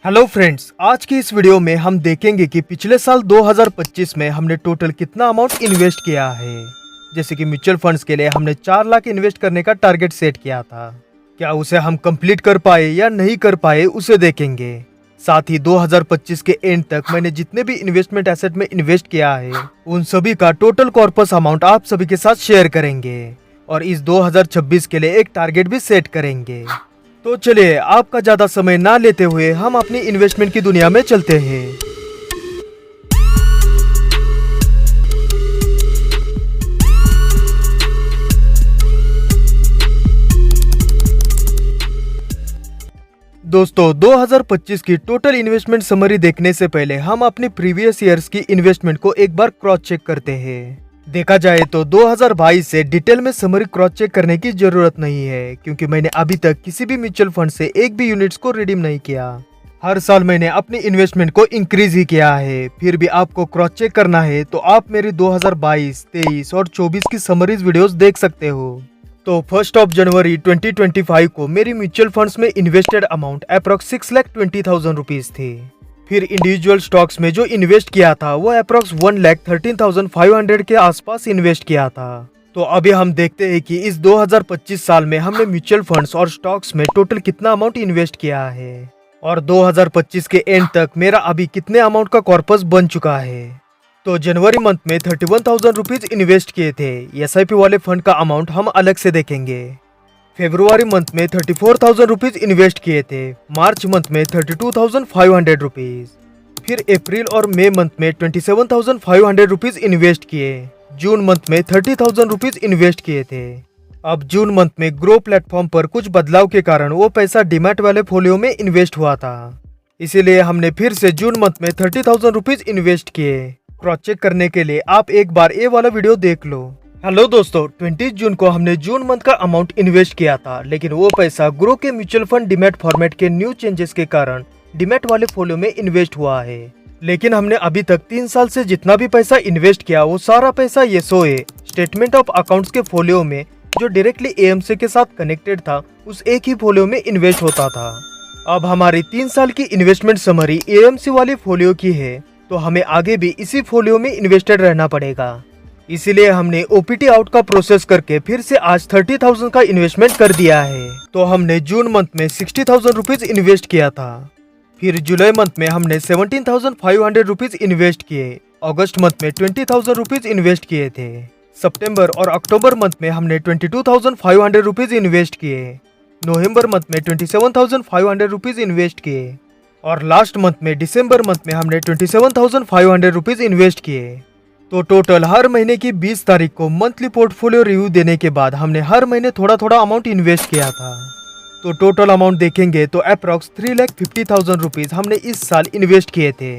Hello friends, आज की इस वीडियो में हम देखेंगे कि पिछले साल 2025 में हमने टोटल कितना अमाउंट इन्वेस्ट किया है। जैसे कि म्यूचुअल फंड्स के लिए हमने 4 लाख इन्वेस्ट करने का टारगेट सेट किया था। क्या उसे हम कंप्लीट कर पाए या नहीं कर पाए उसे देखेंगे। साथ ही 2025 के एंड तक मैंने जितने भी इन्वेस्टमेंट एसेट में इन्वेस्ट किया है उन सभी का टोटल कॉर्पस अमाउंट आप सभी के साथ शेयर करेंगे और इस 2026 के लिए एक टारगेट भी सेट करेंगे। तो चलिए आपका ज्यादा समय ना लेते हुए हम अपनी इन्वेस्टमेंट की दुनिया में चलते हैं। दोस्तों 2025 की टोटल इन्वेस्टमेंट समरी देखने से पहले हम अपनी प्रीवियस ईयर्स की इन्वेस्टमेंट को एक बार क्रॉस चेक करते हैं। देखा जाए तो 2022 से डिटेल में समरी क्रॉस चेक करने की जरूरत नहीं है, क्योंकि मैंने अभी तक किसी भी म्यूचुअल फंड से एक भी यूनिट्स को रिडीम नहीं किया। हर साल मैंने अपनी इन्वेस्टमेंट को इंक्रीज ही किया है। फिर भी आपको क्रॉस चेक करना है तो आप मेरी 2022, 23 और 24 की समरीज वीडियोस देख सकते हो। तो 1 जनवरी 2025 को मेरी म्यूचुअल फंड्स में इन्वेस्टेड अमाउंट अप्रॉक्स 6,20,000 रुपीज थी। फिर इंडिविजुअल स्टॉक्स में जो इन्वेस्ट किया था वो अप्रॉक्स 1,13,500 के आसपास इन्वेस्ट किया था। तो अभी हम देखते हैं कि इस 2025 साल में हमने म्यूचुअल फंड्स और स्टॉक्स में टोटल कितना अमाउंट इन्वेस्ट किया है और 2025 के एंड तक मेरा अभी कितने अमाउंट का कॉर्पस बन चुका है। तो जनवरी मंथ में 31,000 रुपीज इन्वेस्ट किए थे। एसआईपी वाले फंड का अमाउंट हम अलग से देखेंगे। फरवरी मंथ में 34,000 रुपीज इन्वेस्ट किए थे। मार्च मंथ में 32,500 रुपीज। फिर अप्रैल और मई मंथ में 27,500 रुपीज इन्वेस्ट किए। जून मंथ में 30,000 रुपीज इन्वेस्ट किए थे। अब जून मंथ में ग्रो प्लेटफॉर्म पर कुछ बदलाव के कारण वो पैसा डीमैट वाले फोलियो में इन्वेस्ट हुआ था, इसीलिए हमने फिर से जून मंथ में 30,000 रुपीज इन्वेस्ट किए। क्रॉस चेक करने के लिए आप एक बार ये वाला वीडियो देख लो। हेलो दोस्तों, 20 जून को हमने जून मंथ का अमाउंट इन्वेस्ट किया था, लेकिन वो पैसा ग्रो के म्यूचुअल फंड डीमैट फॉर्मेट के न्यू चेंजेस के कारण डीमैट वाले फोलियो में इन्वेस्ट हुआ है। लेकिन हमने अभी तक 3 साल से जितना भी पैसा इन्वेस्ट किया वो सारा पैसा एसओए स्टेटमेंट ऑफ अकाउंट्स के फोलियो में जो डायरेक्टली एएमसी के साथ कनेक्टेड था उस एक ही फोलियो में इन्वेस्ट होता था। अब हमारी 3 साल की इन्वेस्टमेंट समरी एएमसी वाली फोलियो की है, तो हमें आगे भी इसी फोलियो में इन्वेस्टेड रहना पड़ेगा। इसीलिए हमने ओपीटी आउट का प्रोसेस करके फिर से आज 30,000 का इन्वेस्टमेंट कर दिया है। तो हमने जून मंथ में 60,000 रुपीज इन्वेस्ट किया था। फिर जुलाई मंथ में हमने 17,500 रुपीज इन्वेस्ट किए। अगस्त मंथ में 20,000 रुपीज इन्वेस्ट किए थे। सितंबर और अक्टूबर मंथ में हमने 22,500 रुपीज इन्वेस्ट किए। नवंबर मंथ में 27,500 रुपीज इन्वेस्ट किए और लास्ट मंथ में दिसंबर मंथ में हमने 27,500 रुपीज इन्वेस्ट किए। तो टोटल हर महीने की 20 तारीख को मंथली पोर्टफोलियो रिव्यू देने के बाद हमने हर महीने थोड़ा थोड़ा अमाउंट इन्वेस्ट किया था। तो टोटल अमाउंट देखेंगे तो अप्रॉक्स 3,50,000 रुपीज हमने इस साल इन्वेस्ट किए थे।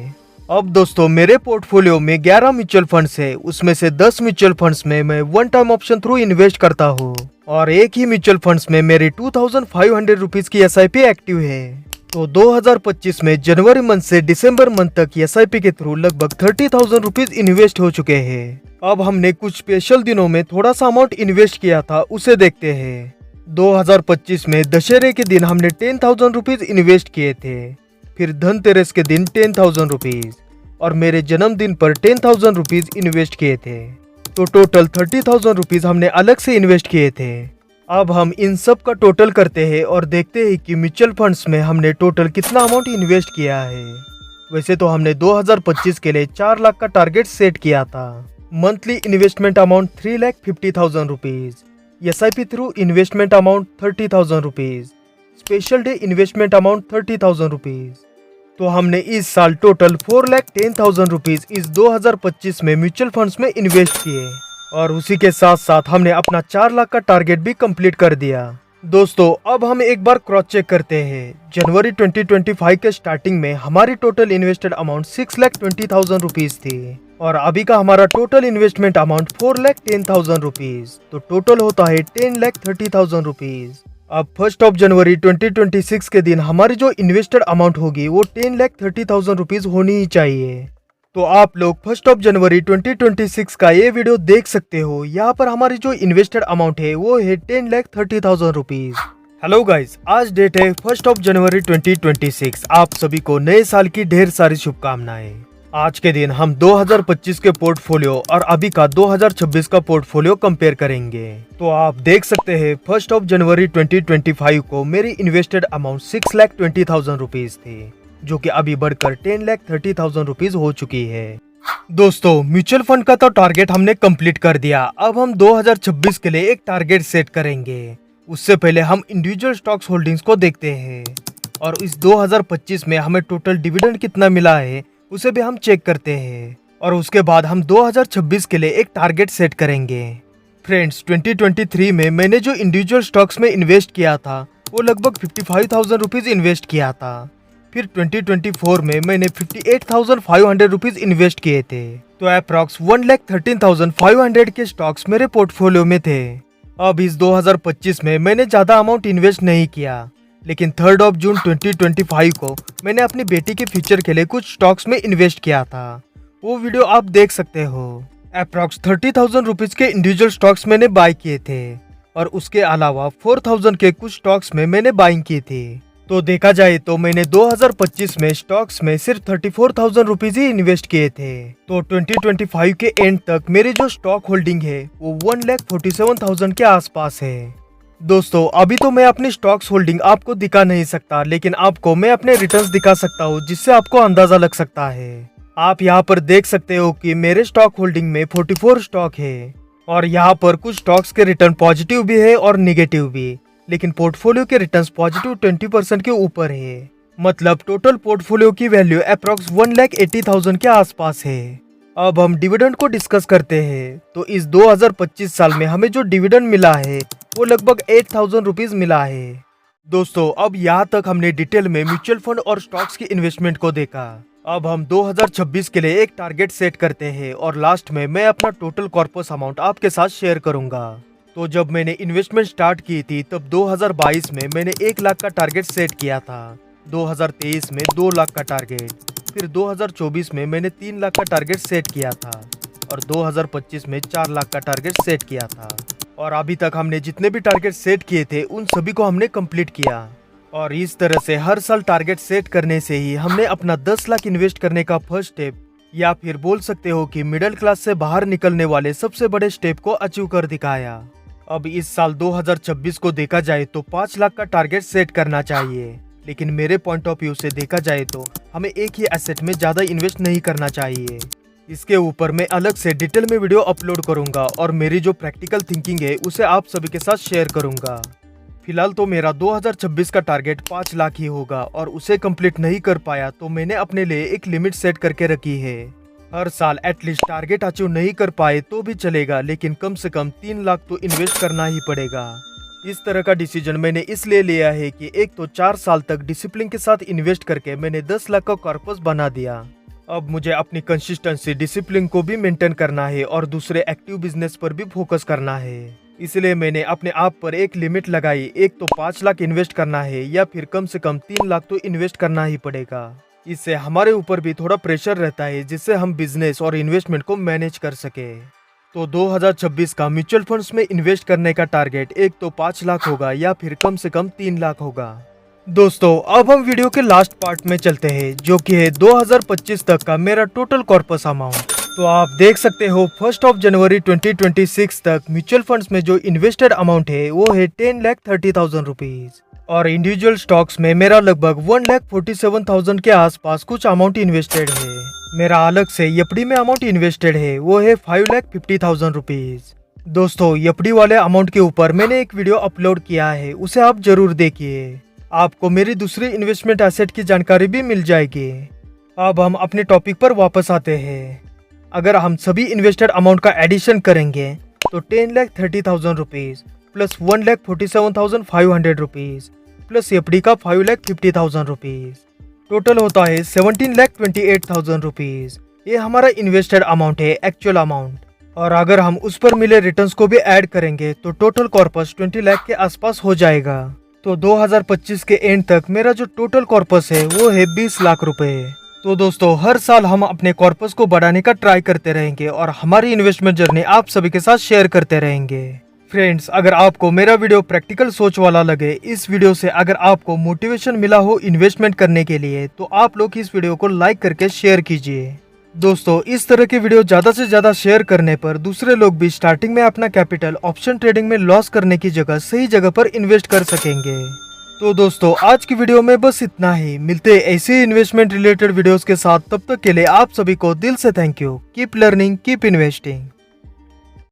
अब दोस्तों मेरे पोर्टफोलियो में 11 म्यूचुअल फंड्स है, उसमें से 10 म्यूचुअल फंड्स में मैं one time option through invest करता हूँ और एक ही म्यूचुअल फंड्स में मेरी 2,500 रुपीज की एसआईपी एक्टिव है। तो 2025 में जनवरी मंथ से दिसंबर मंथ तक एसआईपी के थ्रू लगभग 30,000 रुपीज इन्वेस्ट हो चुके हैं। अब हमने कुछ स्पेशल दिनों में थोड़ा सा अमाउंट इन्वेस्ट किया था, उसे देखते हैं। 2025 में दशहरे के दिन हमने 10,000 रुपीज इन्वेस्ट किए थे। फिर धनतेरस के दिन 10,000 रुपीज और मेरे जन्मदिन पर 10,000 रुपीज इन्वेस्ट किए थे। तो टोटल 30,000 रुपीज हमने अलग से इन्वेस्ट किए थे। अब हम इन सब का टोटल करते हैं और देखते हैं कि म्यूचुअल फंड्स में हमने टोटल कितना अमाउंट इन्वेस्ट किया है। वैसे तो हमने 2025 के लिए 4 लाख का टारगेट सेट किया था। Monthly investment amount 3,50,000 rupees, SIP through investment amount 30,000 rupees, special day investment amount 30,000 rupees. तो हमने इस साल टोटल 4,10,000 रुपीज इस 2025 में म्यूचुअल फंड्स में इन्वेस्ट किए और उसी के साथ साथ हमने अपना 4 लाख का टारगेट भी कंप्लीट कर दिया। दोस्तों अब हम एक बार क्रॉस चेक करते हैं। जनवरी 2025 के स्टार्टिंग में हमारी टोटल इन्वेस्टेड अमाउंट 6,20,000 रुपीज थी और अभी का हमारा टोटल इन्वेस्टमेंट अमाउंट 4,10,000 रुपीज। तो टोटल होता है 10,30,000 रुपीज। अब 1 जनवरी 2026 के दिन हमारी जो इन्वेस्टेड अमाउंट होगी वो 10,30,000 रुपीज होनी ही चाहिए। तो आप लोग 1 जनवरी 2026 का ये वीडियो देख सकते हो। यहाँ पर हमारी जो इन्वेस्टेड अमाउंट है वो है 10,30,000 रुपीज। हेलो गाइस, आज डेट है 1 जनवरी 2026। आप सभी को नए साल की ढेर सारी शुभकामनाएं। आज के दिन हम 2025 के पोर्टफोलियो और अभी का 2026 का पोर्टफोलियो कंपेयर करेंगे। तो आप देख सकते हैं 1 जनवरी 2025 को मेरी इन्वेस्टेड अमाउंट 6,20,000 रुपीज थी, जो कि अभी बढ़कर 10,30,000 रुपीज हो चुकी है। दोस्तों, म्यूचुअल फंड का तो टारगेट हमने कंप्लीट कर दिया। अब हम 2026 के लिए एक टारगेट सेट करेंगे। उससे पहले हम इंडिविजुअल स्टॉक्स होल्डिंग्स को देखते हैं और इस 2025 में हमें टोटल डिविडेंड कितना मिला है उसे भी हम चेक करते हैं और उसके बाद हम 2026 के लिए एक टारगेट सेट करेंगे। फ्रेंड्स, 2023 में मैंने जो इंडिविजुअल स्टॉक्स में इन्वेस्ट किया था वो लगभग 55,000 रुपीज इन्वेस्ट किया था। फिर 2024 में मैंने 58,500 रुपीज इन्वेस्ट किए थे, तो अप्रॉक्स 1,13,500 के स्टॉक्स मेरे पोर्टफोलियो में थे। अब इस 2025 में मैंने ज्यादा अमाउंट इन्वेस्ट नहीं किया, लेकिन 3 जून 2025 को मैंने अपनी बेटी के फ्यूचर के लिए कुछ स्टॉक्स में इन्वेस्ट किया था। वो वीडियो आप देख सकते हो। अप्रॉक्स 30,000 रुपीज के इंडिविजुअल स्टॉक्स मैंने बाय किए थे और उसके अलावा 4,000 के कुछ स्टॉक्स में मैंने बाइंग की थी। तो देखा जाए तो मैंने 2025 में स्टॉक्स में सिर्फ 34,000 रुपीज ही इन्वेस्ट किए थे। तो 2025 के एंड तक मेरी जो स्टॉक होल्डिंग है वो 1,47,000 के आसपास है। दोस्तों, अभी तो मैं अपनी स्टॉक्स होल्डिंग आपको दिखा नहीं सकता, लेकिन आपको मैं अपने रिटर्न्स दिखा सकता हूँ, जिससे आपको अंदाजा लग सकता है। आप यहाँ पर देख सकते हो कि मेरे स्टॉक होल्डिंग में 44 स्टॉक है और यहाँ पर कुछ स्टॉक्स के रिटर्न पॉजिटिव भी है और निगेटिव भी, लेकिन पोर्टफोलियो के रिटर्न्स पॉजिटिव 20% के ऊपर है। मतलब टोटल पोर्टफोलियो की वैल्यू अप्रॉक्स 1,80,000 के आसपास है। अब हम डिविडेंड को डिस्कस करते हैं। तो इस 2025 साल में हमें जो डिविडेंड मिला है वो लगभग 8,000 रुपीज मिला है। दोस्तों, अब यहाँ तक हमने डिटेल में म्यूचुअल फंड और स्टॉक्स की इन्वेस्टमेंट को देखा। अब हम 2026 के लिए एक टारगेट सेट करते हैं और लास्ट में मैं अपना टोटल कॉर्पस अमाउंट आपके साथ शेयर करूंगा। तो जब मैंने इन्वेस्टमेंट स्टार्ट की थी तब 2022 में मैंने 1 लाख का टारगेट सेट किया था, 2023 में 2 लाख का टारगेट, फिर 2024 में मैंने 3 लाख का टारगेट सेट किया था और 2025 में 4 लाख का टारगेट सेट किया था। और अभी तक हमने जितने भी टारगेट सेट किए थे उन सभी को हमने कंप्लीट किया। और इस तरह से हर साल टारगेट सेट करने से ही हमने अपना 10 लाख इन्वेस्ट करने का फर्स्ट स्टेप, या फिर बोल सकते हो कि मिडिल क्लास से बाहर निकलने वाले सबसे बड़े स्टेप को अचीव कर दिखाया। अब इस साल 2026 को देखा जाए तो 5 लाख का टारगेट सेट करना चाहिए, लेकिन मेरे पॉइंट ऑफ व्यू से देखा जाए तो हमें एक ही एसेट में ज्यादा इन्वेस्ट नहीं करना चाहिए। इसके ऊपर मैं अलग से डिटेल में वीडियो अपलोड करूंगा और मेरी जो प्रैक्टिकल थिंकिंग है उसे आप सभी के साथ शेयर करूंगा। फिलहाल तो मेरा 2026 का टारगेट 5 लाख ही होगा और उसे कंप्लीट नहीं कर पाया तो मैंने अपने लिए एक लिमिट सेट करके रखी है। हर साल एटलीस्ट टारगेट अचीव नहीं कर पाए तो भी चलेगा, लेकिन कम से कम 3 लाख तो इन्वेस्ट करना ही पड़ेगा। इस तरह का डिसीजन मैंने इसलिए लिया है कि एक तो 4 साल तक डिसिप्लिन के साथ इन्वेस्ट करके मैंने 10 लाख का कॉर्पस बना दिया। अब मुझे अपनी कंसिस्टेंसी डिसिप्लिन को भी मेंटेन करना है और दूसरे एक्टिव बिजनेस पर भी फोकस करना है। इसलिए मैंने अपने आप पर एक लिमिट लगाई, एक तो 5 लाख इन्वेस्ट करना है या फिर कम से कम 3 लाख तो इन्वेस्ट करना ही पड़ेगा। इससे हमारे ऊपर भी थोड़ा प्रेशर रहता है, जिससे हम बिजनेस और इन्वेस्टमेंट को मैनेज कर सके। तो 2026 का म्यूचुअल फंड्स में इन्वेस्ट करने का टारगेट एक तो 5 लाख होगा या फिर कम से कम 3 लाख होगा। दोस्तों, अब हम वीडियो के लास्ट पार्ट में चलते हैं, जो कि है 2025 तक का मेरा टोटल कॉर्पस अमाउंट। तो आप देख सकते हो 1 जनवरी 2026 तक म्यूचुअल फंड्स में जो इन्वेस्टेड अमाउंट है वो है 10,30,000 रुपीज और इंडिविजुअल स्टॉक्स में मेरा लगभग 1,47,000 के आसपास कुछ अमाउंट इन्वेस्टेड है। मेरा अलग से एफडी में अमाउंट इन्वेस्टेड है वो है 5,50,000 रुपीज। दोस्तों, एफडी वाले अमाउंट के ऊपर मैंने एक वीडियो अपलोड किया है, उसे आप जरूर देखिए। आपको मेरी दूसरी इन्वेस्टमेंट एसेट की जानकारी भी मिल जाएगी। अब हम अपने टॉपिक पर वापस आते हैं। अगर हम सभी इन्वेस्टेड अमाउंट का एडिशन करेंगे तो 10,30,000 rupees plus 1,47,500 rupees plus FD का 5,50,000 रुपीज टोटल होता है 17,28,000 रुपीज। ये हमारा इन्वेस्टेड अमाउंट है, एक्चुअल अमाउंट। और अगर हम उस पर मिले रिटर्न्स को भी ऐड करेंगे तो टोटल कॉर्पस 20 लाख के आसपास हो जाएगा। तो 2025 के एंड तक मेरा जो टोटल कॉर्पस है वो है 20 लाख रुपए। तो दोस्तों, हर साल हम अपने कॉर्पस को बढ़ाने का ट्राई करते रहेंगे और हमारी इन्वेस्टमेंट जर्नी आप सभी के साथ शेयर करते रहेंगे। फ्रेंड्स, अगर आपको मेरा वीडियो प्रैक्टिकल सोच वाला लगे, इस वीडियो से अगर आपको मोटिवेशन मिला हो इन्वेस्टमेंट करने के लिए, तो आप लोग इस वीडियो को लाइक करके शेयर कीजिए। दोस्तों, इस तरह के वीडियो ज्यादा से ज्यादा शेयर करने पर दूसरे लोग भी स्टार्टिंग में अपना कैपिटल ऑप्शन ट्रेडिंग में लॉस करने की जगह सही जगह पर इन्वेस्ट कर सकेंगे। तो दोस्तों, आज की वीडियो में बस इतना ही। मिलते हैं ऐसे इन्वेस्टमेंट रिलेटेड वीडियोस के साथ। तब तक के लिए आप सभी को दिल से thank you. Keep learning, keep investing.